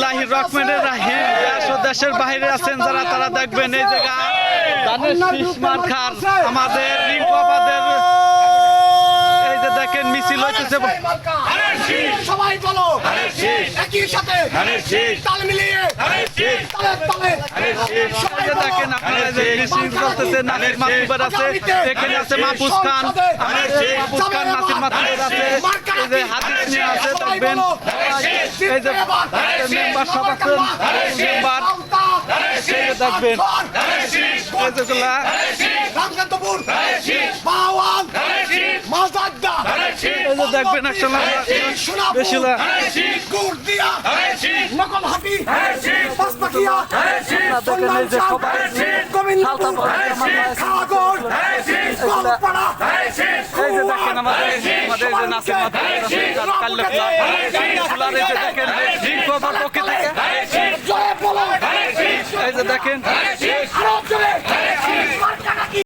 বিসমিল্লাহির রহমানির রহিম। দেশ ও দেশের বাইরে আছেন যারা তারা দেখবেন এই জায়গা ধানের শীষ মার্কার আমাদের রিঙ্কবাদের এই যে দেখেন মিছিল হইতেছে। সবাই বলো একই সাথে তাল মিলিয়ে দেখেন আপনারা যে মিছিল চলতেছে। নাসির মাহবুবের আছে, এখানে আছে মাহফুজ খান, মাহফুজ খান নাসির মাহবুবের আছে, এই যে হাদিস নিয়ে আছে দেখবেন। এই যে মেম্বার সব আছেন, মেম্বার দেখবেন এই যেগুলা রামকান্তপুর বাওয়াল মাজাদ্দা এই যে দেখবেন একসময় বেশি গুরদিয়া নকলহাটি পাঁচপাকিয়া দেখেন এই যে সবাই গোবিন্দপুর খাগড় গোলপাড়া এই যে দেখেন আমাদের যে নাসির মাহবুবের কাল্লাফলা এই যে দেখেন রিঙ্কবার পক্ষে থেকে জয় বলো এই যে দেখেন